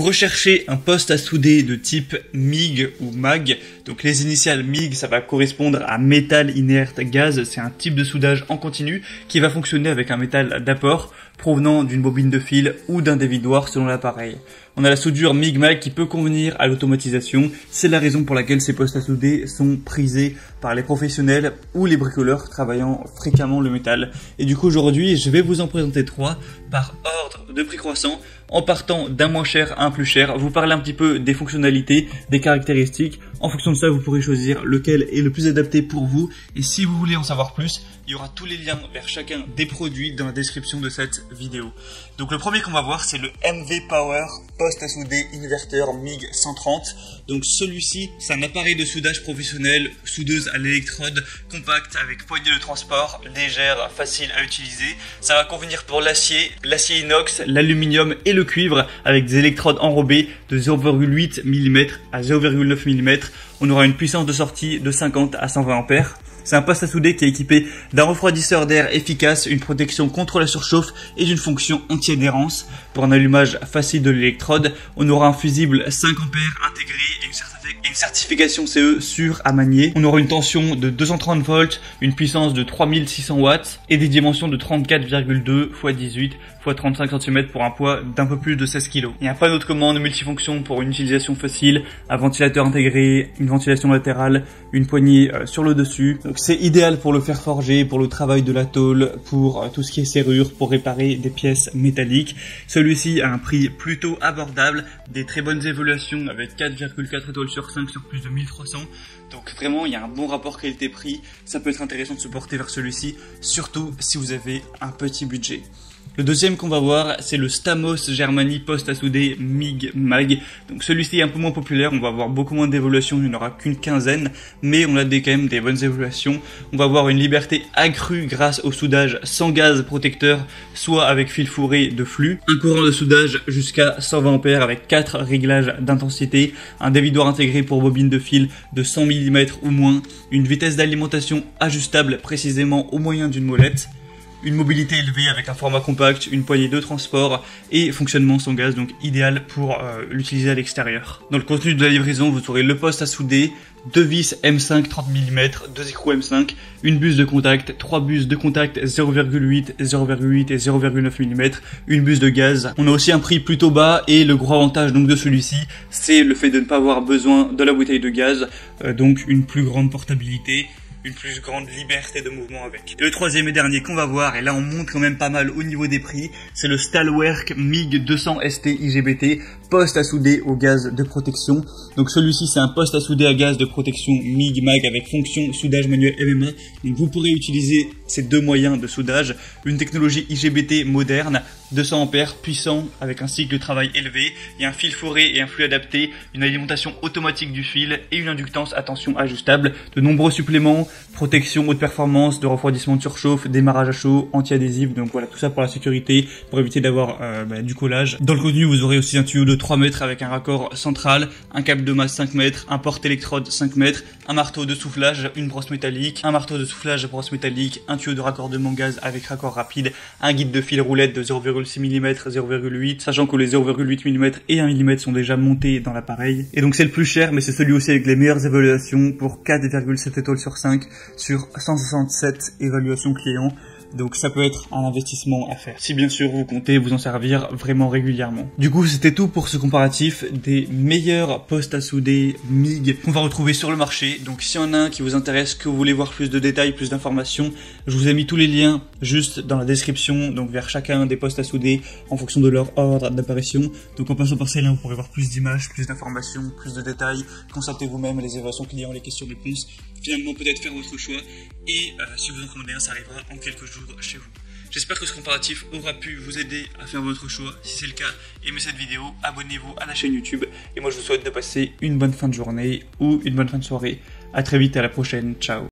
recherchez un poste à souder de type MIG ou MAG, donc les initiales MIG, ça va correspondre à métal inerte gaz, c'est un type de soudage en continu qui va fonctionner avec un métal d'apport provenant d'une bobine de fil ou d'un dévidoir selon l'appareil. On a la soudure MIG-MAG qui peut convenir à l'automatisation, c'est la raison pour laquelle ces postes à souder sont prisés par les professionnels ou les bricoleurs travaillant fréquemment le métal. Et du coup aujourd'hui, je vais vous en présenter 3 par ordre de prix croissant, en partant d'un moins cher à un plus cher, vous parler un petit peu des fonctionnalités, des caractéristiques. En fonction de ça, vous pourrez choisir lequel est le plus adapté pour vous. Et si vous voulez en savoir plus, il y aura tous les liens vers chacun des produits dans la description de cette vidéo. Donc le premier qu'on va voir, c'est le MV Power poste à souder inverteur MIG 130. Donc celui-ci, c'est un appareil de soudage professionnel, soudeuse à l'électrode, compact avec poignée de transport, légère, facile à utiliser. Ça va convenir pour l'acier inox, l'aluminium et le cuivre avec des électrodes enrobées de 0,8 mm à 0,9 mm. On aura une puissance de sortie de 50 à 120 ampères. C'est un poste à souder qui est équipé d'un refroidisseur d'air efficace, une protection contre la surchauffe et d'une fonction anti-adhérence. Pour un allumage facile de l'électrode, on aura un fusible 5 ampères intégré et une certification CE sûre à manier. On aura une tension de 230 volts, une puissance de 3600 watts et des dimensions de 34,2 x 18 x 35 cm pour un poids d'un peu plus de 16 kg. Il y a un panneau de commande multifonction pour une utilisation facile, un ventilateur intégré, une ventilation latérale, une poignée sur le dessus. Donc c'est idéal pour le fer forgé, pour le travail de la tôle, pour tout ce qui est serrure, pour réparer des pièces métalliques. Celui-ci a un prix plutôt abordable, des très bonnes évaluations avec 4,4 étoiles sur 5 sur plus de 1300. Donc vraiment, il y a un bon rapport qualité-prix. Ça peut être intéressant de se porter vers celui-ci, surtout si vous avez un petit budget. Le deuxième qu'on va voir, c'est le Stamos Germany poste à souder MIG-MAG. Donc celui-ci est un peu moins populaire, on va avoir beaucoup moins d'évaluations, il n'y en aura qu'une quinzaine, mais on a quand même des bonnes évaluations. On va avoir une liberté accrue grâce au soudage sans gaz protecteur, soit avec fil fourré de flux, un courant de soudage jusqu'à 120 ampères avec 4 réglages d'intensité, un dévidoir intégré pour bobine de fil de 100 mm ou moins, une vitesse d'alimentation ajustable précisément au moyen d'une molette, une mobilité élevée avec un format compact, une poignée de transport et fonctionnement sans gaz, donc idéal pour l'utiliser à l'extérieur. Dans le contenu de la livraison, vous aurez le poste à souder, 2 vis M5 30 mm, 2 écrous M5, une buse de contact, 3 buses de contact 0,8, 0,8 et 0,9 mm, une buse de gaz. On a aussi un prix plutôt bas et le gros avantage donc de celui-ci, c'est le fait de ne pas avoir besoin de la bouteille de gaz, donc une plus grande portabilité, une plus grande liberté de mouvement avec. Et le troisième et dernier qu'on va voir, et là on monte quand même pas mal au niveau des prix, c'est le Stahlwerk MIG 200 ST IGBT, poste à souder au gaz de protection. Donc celui-ci c'est un poste à souder à gaz de protection MIG-MAG avec fonction soudage manuel MMA. Donc vous pourrez utiliser ces deux moyens de soudage, une technologie IGBT moderne, 200 ampères, puissant, avec un cycle de travail élevé, il y a un fil fourré et un flux adapté, une alimentation automatique du fil et une inductance à tension ajustable, de nombreux suppléments, protection haute performance, de refroidissement de surchauffe, démarrage à chaud, anti-adhésif, donc voilà tout ça pour la sécurité, pour éviter d'avoir du collage. Dans le contenu vous aurez aussi un tuyau de 3 mètres avec un raccord central, un câble de masse 5 mètres, un porte-électrode 5 mètres, un marteau de soufflage, une brosse métallique, un marteau de soufflage, brosse métallique, un tuyau de raccordement gaz avec raccord rapide, un guide de fil roulette de 0,6 mm, 0,8, sachant que les 0,8 mm et 1 mm sont déjà montés dans l'appareil. Et donc c'est le plus cher, mais c'est celui aussi avec les meilleures évaluations pour 4,7 étoiles sur 5 sur 167 évaluations clients. Donc ça peut être un investissement à faire, si bien sûr vous comptez vous en servir vraiment régulièrement. Du coup c'était tout pour ce comparatif des meilleurs postes à souder MIG qu'on va retrouver sur le marché. Donc s'il y en a un qui vous intéresse, que vous voulez voir plus de détails, plus d'informations, je vous ai mis tous les liens juste dans la description, donc vers chacun des postes à souder en fonction de leur ordre d'apparition. Donc en passant par ces liens vous pourrez voir plus d'images, plus d'informations, plus de détails, consultez vous-même les évaluations clients, les questions-réponses, finalement peut-être faire votre choix et si vous en commandez un ça arrivera en quelques jours chez vous. J'espère que ce comparatif aura pu vous aider à faire votre choix. Si c'est le cas, aimez cette vidéo, abonnez-vous à la chaîne YouTube et moi je vous souhaite de passer une bonne fin de journée ou une bonne fin de soirée. À très vite, à la prochaine, ciao.